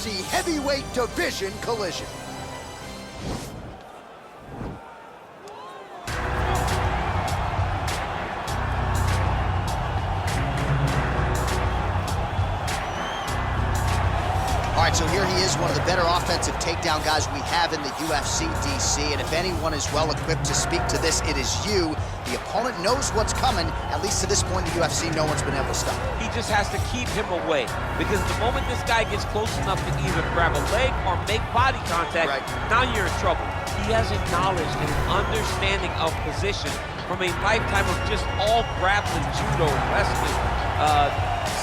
UFC heavyweight division collision. All right, so here he is, one of the better offensive takedown guys we have in the UFC, DC. And if anyone is well equipped to speak to this, it is you. The opponent knows what's coming. At least to this point in the UFC, no one's been able to stop him. He just has to keep him away, because the moment this guy gets close enough to either grab a leg or make body contact, now you're in trouble. He has a knowledge and an understanding of position from a lifetime of just all grappling, judo, wrestling,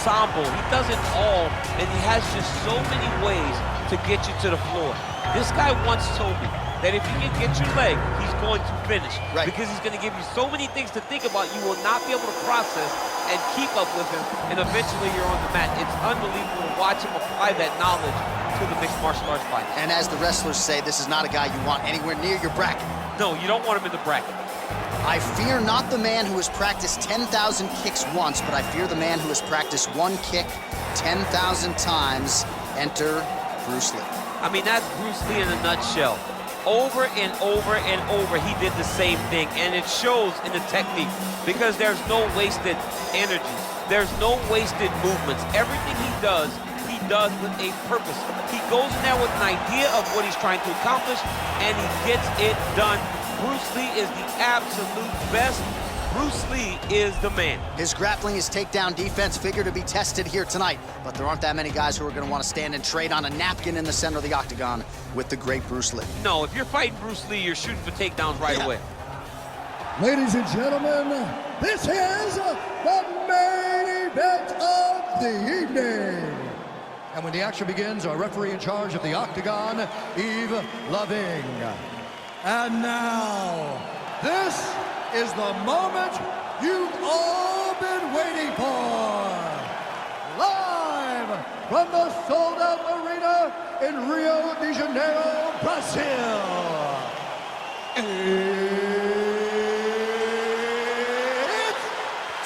sambo. He does it all, and he has just so many ways to get you to the floor. This guy once told me that if you can get your leg, he's going to finish. Because he's going to give you so many things to think about, you will not be able to process and keep up with him, and eventually you're on the mat. It's unbelievable to watch him apply that knowledge to the mixed martial arts fight. And as the wrestlers say, this is not a guy you want anywhere near your bracket. No, you don't want him in the bracket. I fear not the man who has practiced 10,000 kicks once, but I fear the man who has practiced one kick 10,000 times. Enter Bruce Lee. I mean, that's Bruce Lee in a nutshell. Over and over and over, he did the same thing, and it shows in the technique, because there's no wasted energy. There's no wasted movements. Everything he does with a purpose. He goes in there with an idea of what he's trying to accomplish, and he gets it done. Bruce Lee is the absolute best. Bruce Lee is the man. His grappling, his takedown defense figure to be tested here tonight, but there aren't that many guys who are going to want to stand and trade on a napkin in the center of the octagon with the great Bruce Lee. No, if you're fighting Bruce Lee, you're shooting for takedowns right away. Ladies and gentlemen, this is the main event of the evening. And when the action begins, our referee in charge of the octagon, Yves Lavigne. And now, this is the moment you've all been waiting for. Live from the sold-out arena in Rio de Janeiro, Brazil. It's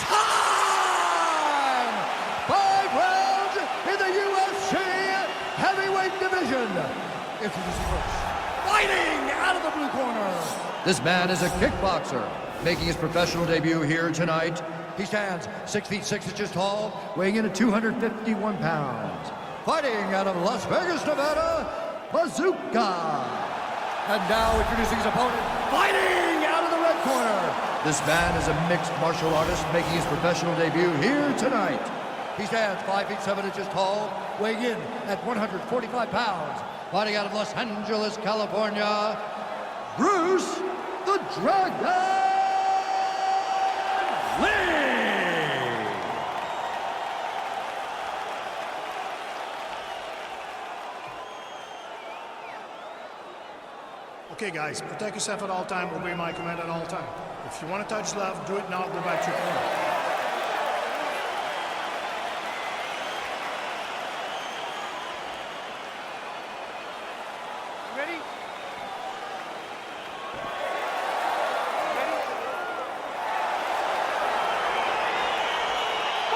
time! 5 rounds in the UFC heavyweight division. Introducing first, fighting out of the blue corner. This man is a kickboxer, making his professional debut here tonight. He stands 6 feet 6 inches tall, weighing in at 251 pounds. Fighting out of Las Vegas, Nevada, Bazooka. And now introducing his opponent, fighting out of the red corner. This man is a mixed martial artist, making his professional debut here tonight. He stands 5 feet 7 inches tall, weighing in at 145 pounds. Fighting out of Los Angeles, California, Bruce the Dragon Lee! Okay, guys, protect yourself at all time, obey my command at all time. If you want to touch left, do it now, go back to your corner. Ready?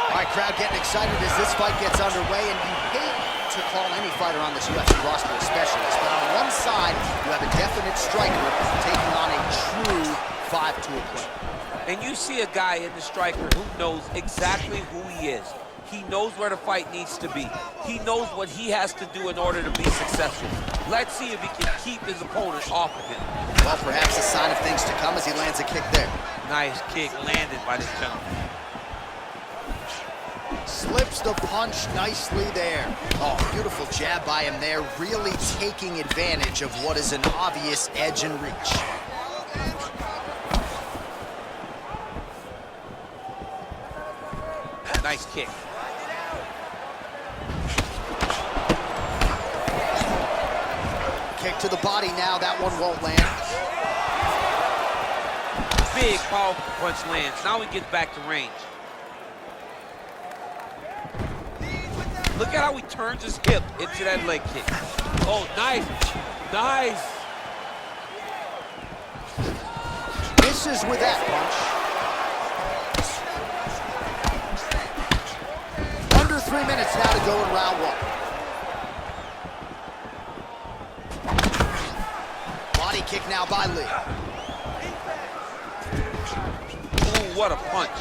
All right, crowd getting excited as this fight gets underway, and you hate to call any fighter on this UFC roster a specialist, but on one side, you have a definite striker taking on a true 5-tool player. And you see a guy in the striker who knows exactly who he is. He knows where the fight needs to be. He knows what he has to do in order to be successful. Let's see if he can keep his opponent off of him. Well, perhaps a sign of things to come as he lands a kick there. Nice kick landed by this gentleman. Slips the punch nicely there. Oh, beautiful jab by him there, really taking advantage of what is an obvious edge and reach. Nice kick. Kick to the body now, that one won't land. Big, powerful punch lands. Now he gets back to range. Look at how he turns his hip into that leg kick. Oh, nice. Nice. Misses with that punch. Under 3 minutes now to go in round one. now by Lee. Ooh, what a punch.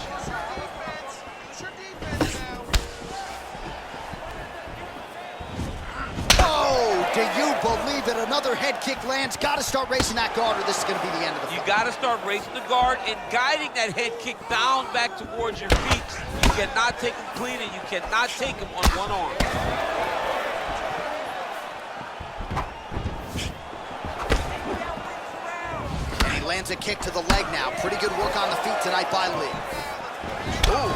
Oh, do you believe it? Another head kick lands. Got to start racing that guard or this is going to be the end of the fight. You got to start racing the guard and guiding that head kick down back towards your feet. You cannot take him clean and you cannot take him on one arm. And he lands a kick to the leg now. Pretty good work on the feet tonight by Lee. Ooh.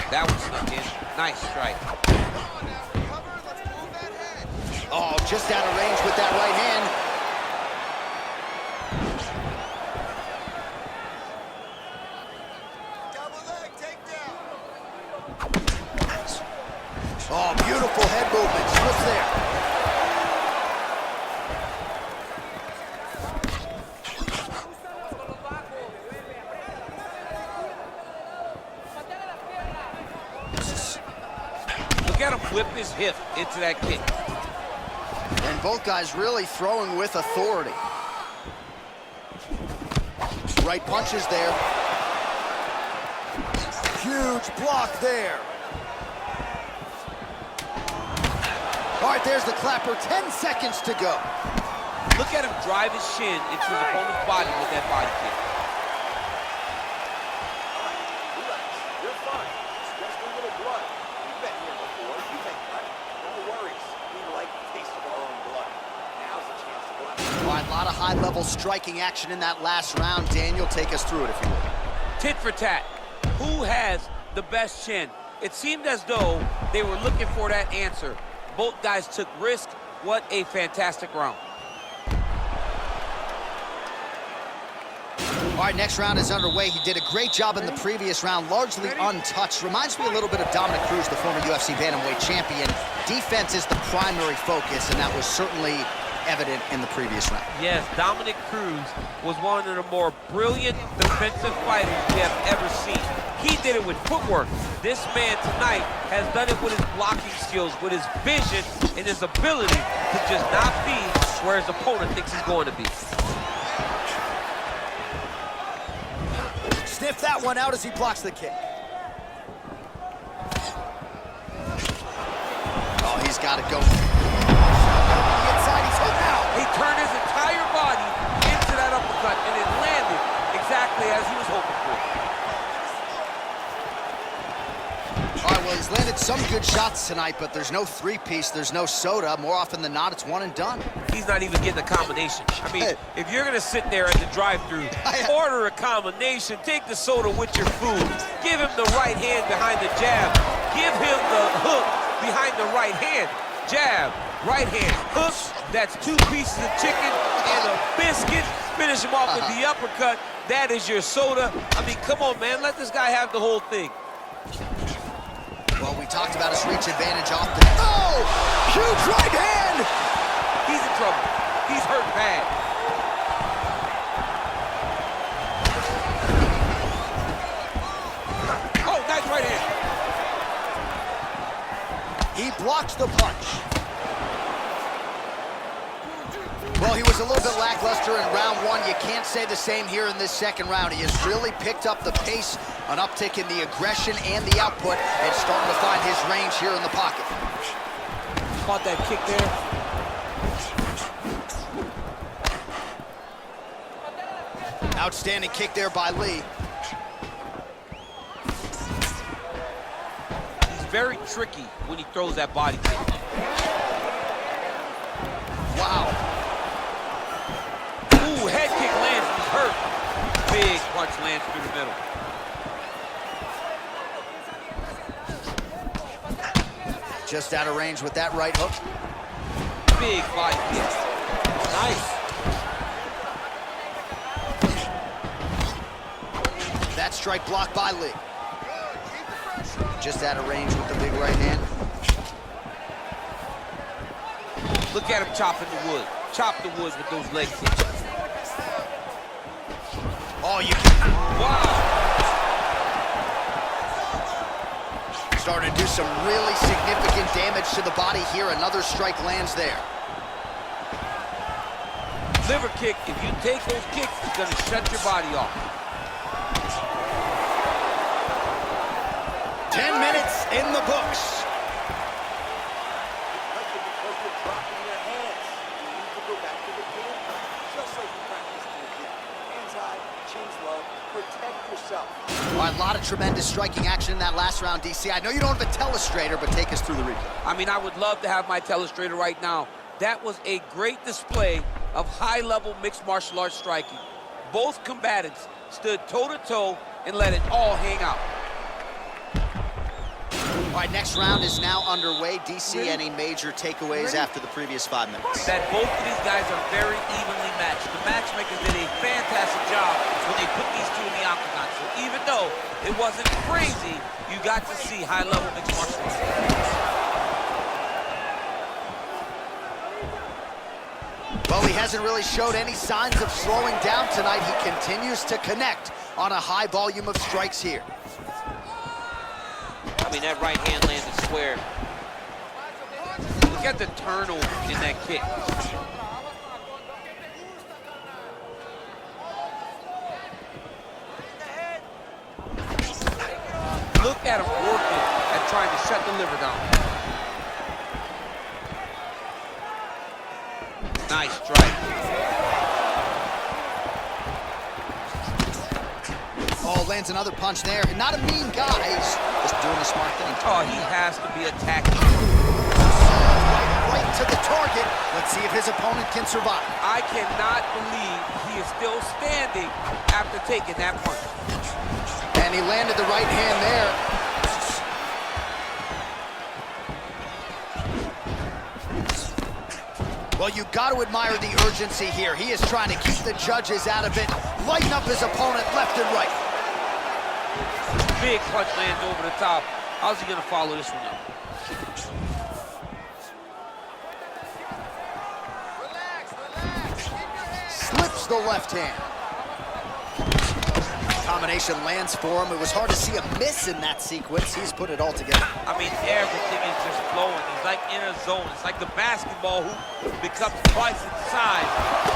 That one snuck in. Nice strike. Oh, just out of range with that right hand. Double leg takedown. Oh, beautiful head movement. Swift there. Look at him whip his hip into that kick. And both guys really throwing with authority. Right punches there. Huge block there. All right, there's the clapper. 10 seconds to go. Look at him drive his shin into his opponent's body with that body kick. You're fine. It's just a little blood. We've been here before. You think, no worries. We like the taste of our own blood. Now's the chance to go out. All right, a lot of high-level striking action in that last round. Daniel, take us through it, if you would. Tit for tat. Who has the best chin? It seemed as though they were looking for that answer. Both guys took risk. What a fantastic round. All right, next round is underway. He did a great job in the previous round, largely untouched. Reminds me a little bit of Dominic Cruz, the former UFC bantamweight champion. Defense is the primary focus, and that was certainly evident in the previous round. Yes, Dominic Cruz was one of the more brilliant defensive fighters we have ever seen. He did it with footwork. This man tonight has done it with his blocking skills, with his vision, and his ability to just not be where his opponent thinks he's going to be. Sniff that one out as he blocks the kick. Oh, he's got to go. Inside, he's hooked now. He turned his entire body into that uppercut, and it landed exactly as he was hoping for. All right, well, he's landed some good shots tonight, but there's no three-piece, there's no soda. More often than not, it's one and done. He's not even getting a combination. I mean, if you're gonna sit there at the drive-thru, order a combination, take the soda with your food, give him the right hand behind the jab, give him the hook behind the right hand, jab, right hand, hook, that's 2 pieces of chicken and a biscuit, finish him off with the uppercut, that is your soda. I mean, come on, man, let this guy have the whole thing. Well, we talked about his reach advantage off the... Oh! Huge right hand! He's in trouble. He's hurt bad. Oh, nice right hand. He blocks the punch. Well, he was a little bit lackluster in round 1. You can't say the same here in this second round. He has really picked up the pace, an uptick in the aggression and the output, and starting to find his range here in the pocket. Caught that kick there. Outstanding kick there by Lee. He's very tricky when he throws that body kick. Wow. Ooh, head kick lands, he's hurt. Big punch lands through the middle. Just out of range with that right hook. Big body kick. Nice. That strike blocked by Lee. Just out of range with the big right hand. Look at him chopping the wood. Chop the wood with those leg kicks. Oh, you can... Wow. Starting to do some really significant damage to the body here. Another strike lands there. Liver kick, if you take those kicks, it's gonna shut your body off. 10 minutes in the books. Because you're dropping your hands. You need to go back to the game plan, just like you practiced in the gym. Hands high, chin's low, protect yourself. All right, a lot of tremendous striking action in that last round, DC. I know you don't have a telestrator, but take us through the replay. I mean, I would love to have my telestrator right now. That was a great display of high-level mixed martial arts striking. Both combatants stood toe-to-toe and let it all hang out. All right, next round is now underway. DC, any major takeaways after the previous 5 minutes? That both of these guys are very evenly matched. The matchmakers did a fantastic job when they put these two in the octagon. So even though it wasn't crazy, you got to see high-level mixed martial arts. Well, he hasn't really showed any signs of slowing down tonight. He continues to connect on a high volume of strikes here. I mean, that right hand landed square. Look at the turnover in that kick. Look at him working at trying to shut the liver down. Nice strike. Oh, lands another punch there. Not a mean guy. He's just doing a smart thing. Oh, he has to be attacking. Right to the target. Let's see if his opponent can survive. I cannot believe he is still standing after taking that punch. And he landed the right hand there. Well, you got to admire the urgency here. He is trying to keep the judges out of it, lighten up his opponent left and right. Big punch lands over the top. How's he gonna follow this one up? Slips the left hand. Combination lands for him. It was hard to see a miss in that sequence. He's put it all together. I mean, everything is just flowing. He's like in a zone. It's like the basketball hoop becomes twice its size.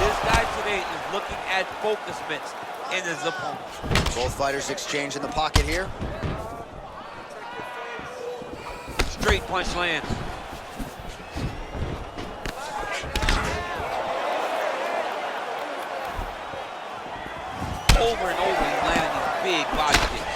This guy today is looking at focus mitts in his opponent. Both fighters exchange in the pocket here. Straight punch lands. Over and over, he's landing these big body kicks.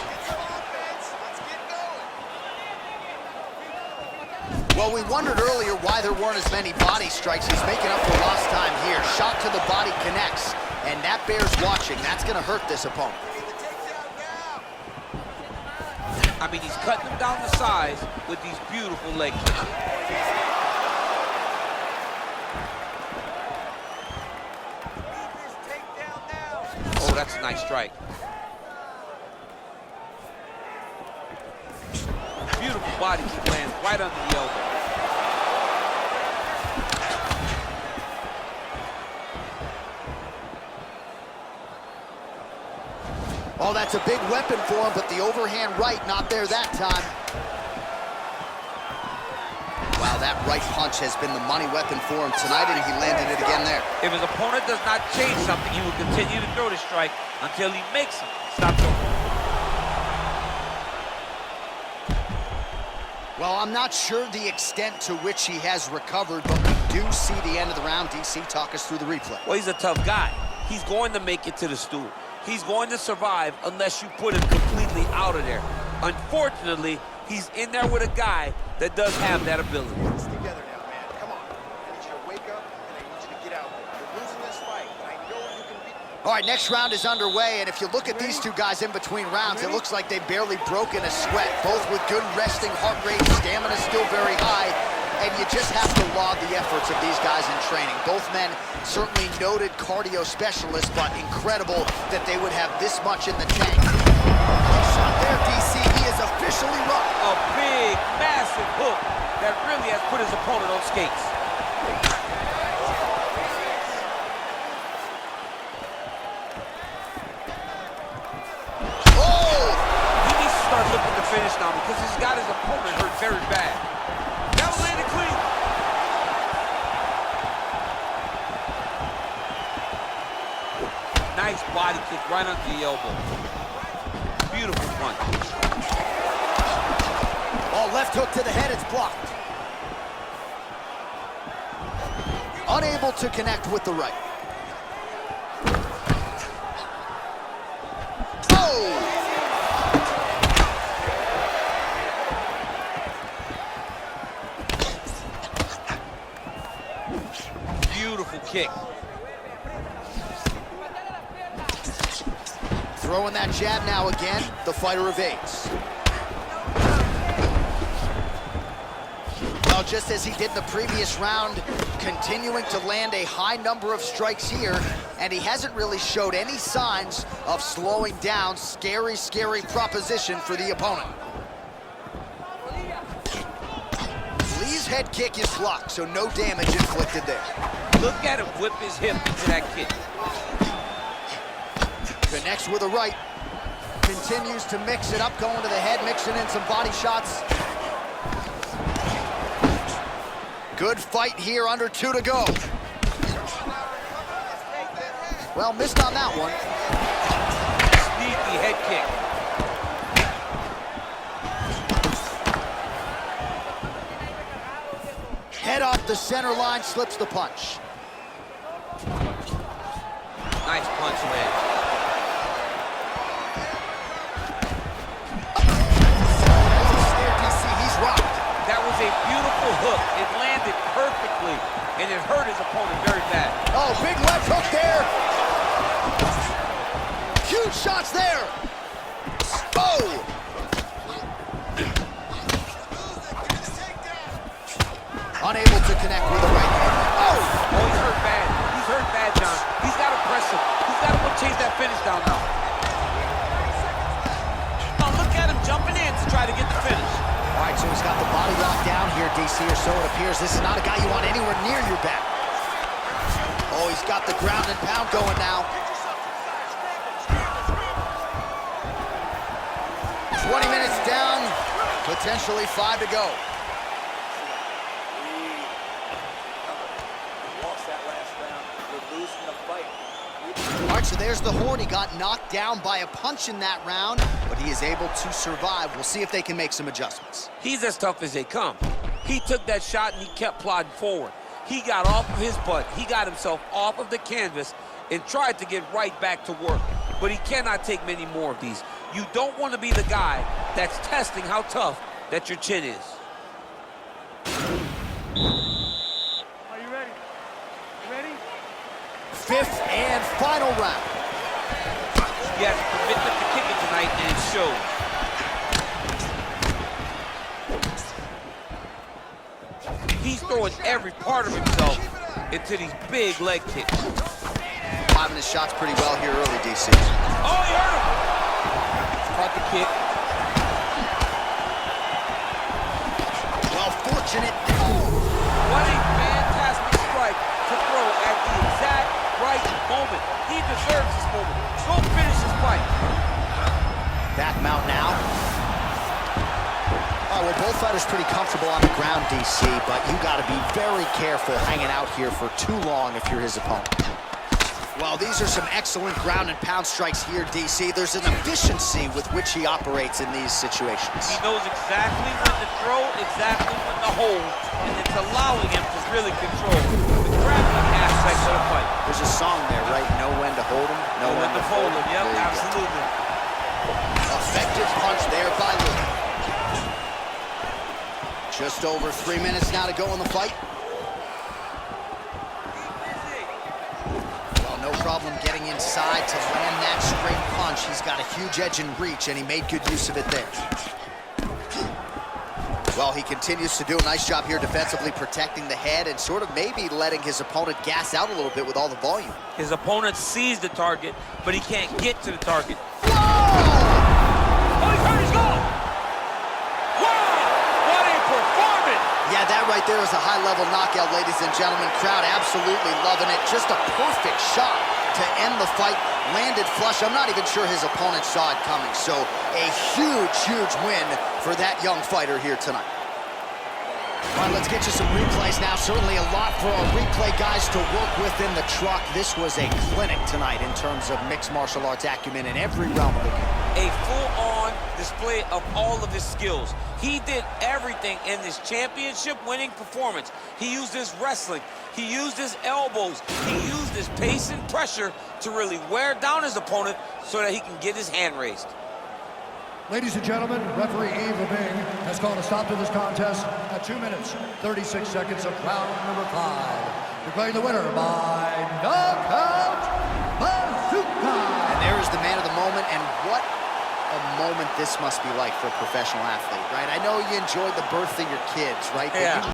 Well, we wondered earlier why there weren't as many body strikes. He's making up for lost time here. Shot to the body connects, and that bears watching. That's going to hurt this opponent. I mean, he's cutting him down to size with these beautiful leg kicks. Oh, that's a nice strike. Beautiful body kick lands right under the elbow. Oh, that's a big weapon for him, but the overhand right not there that time. Wow, that right punch has been the money weapon for him tonight, and he landed it again there. If his opponent does not change something, he will continue to throw the strike until he makes him stop throwing. Well, I'm not sure the extent to which he has recovered, but we do see the end of the round. DC, talk us through the replay. Well, he's a tough guy. He's going to make it to the stool. He's going to survive unless you put him completely out of there. Unfortunately, he's in there with a guy that does have that ability. It's together now, man. Come on. I need you to wake up, and I need you to get out there. You're losing this fight, and I know you can beat. All right, next round is underway, and if you look at these two guys in between rounds, it looks like they've barely broken a sweat. Both with good resting heart rate, stamina still very high, and you just have to laud the efforts of these guys in training. Both men certainly noted cardio specialists, but incredible that they would have this much in the tank. Shot there, DC. He is officially rocked. A big, massive hook that really has put his opponent on skates. He needs to start looking to finish now because he's got his opponent Nice body kick right under the elbow. Beautiful punch. Oh, left hook to the head, it's blocked. Unable to connect with the right. Oh! Beautiful kick. Throwing that jab now again, the fighter evades. Well, just as he did in the previous round, continuing to land a high number of strikes here, and he hasn't really showed any signs of slowing down. Scary, scary proposition for the opponent. Lee's head kick is blocked, so no damage inflicted there. Look at him whip his hip into that kick. Connects with a right. Continues to mix it up, going to the head, mixing in some body shots. Good fight here, under 2 to go. Well, missed on that one. Sneaky head kick. Head off the center line, slips the punch. Nice punch land. He's rocked. That was a beautiful hook. It landed perfectly, and it hurt his opponent very bad. Oh, big left hook there. Huge shots there. Oh! Unable to connect with the right hand. Oh! Oh, he's hurt bad. He's hurt bad, John. He's got to press him. He's got to go chase that finish down now. Now look at him jumping in to try to get the finish. All right, so he's got the body locked down here, DC, or so it appears. This is not a guy you want anywhere near your back. Oh, he's got the ground and pound going now. 20 minutes down, potentially 5 to go. Lost that last round. We're losing the fight. All right, so there's the horn. He got knocked down by a punch in that round, but he is able to survive. We'll see if they can make some adjustments. He's as tough as they come. He took that shot and he kept plodding forward. He got off of his butt. He got himself off of the canvas and tried to get right back to work. But he cannot take many more of these. You don't want to be the guy that's testing how tough that your chin is. Are you ready? You ready? 5th and final round. He has a commitment to kicking tonight, and it shows. He's throwing every part of himself into these big leg kicks. Timing his shots pretty well here early, DC. Oh, he hurt him! Caught the kick. Well, fortunate. What a fantastic strike to throw at the exact right moment. He deserves this moment. Go finish this fight. Back mount now. Oh, well, both fighters pretty comfortable on the ground, DC, but you got to be very careful hanging out here for too long if you're his opponent. Well, these are some excellent ground and pound strikes here, DC. There's an efficiency with which he operates in these situations. He knows exactly when to throw, exactly when to hold, and it's allowing him to really control the grappling aspect of the fight. There's a song there, right? Know when to hold him, know when to fold him. Yep, There you go. absolutely. Effective punch there by Lee. Just over 3 minutes now to go in the fight. Well, no problem getting inside to land that straight punch. He's got a huge edge and reach, and he made good use of it there. Well, he continues to do a nice job here defensively, protecting the head and sort of maybe letting his opponent gas out a little bit with all the volume. His opponent sees the target, but he can't get to the target. Whoa! Oh, he's hurt, he's gone! Wow! What a performance! Yeah, that right there is a high-level knockout, ladies and gentlemen. Crowd absolutely loving it. Just a perfect shot to end the fight. Landed flush. I'm not even sure his opponent saw it coming. So a huge, huge win for that young fighter here tonight. All right, let's get you some replays now. Certainly a lot for our replay guys to work with in the truck. This was a clinic tonight in terms of mixed martial arts acumen in every realm of the game. A full-on display of all of his skills. He did everything in this championship-winning performance. He used his wrestling. He used his elbows. He used his pace and pressure to really wear down his opponent so that he can get his hand raised. Ladies and gentlemen, referee Eva Bing has called a stop to this contest at 2 minutes, 36 seconds of round number 5. Declaring the winner by knockout, Bazooka! And there's the man of the moment, and what a moment this must be like for a professional athlete, right? I know you enjoyed the birth of your kids, right? Yeah.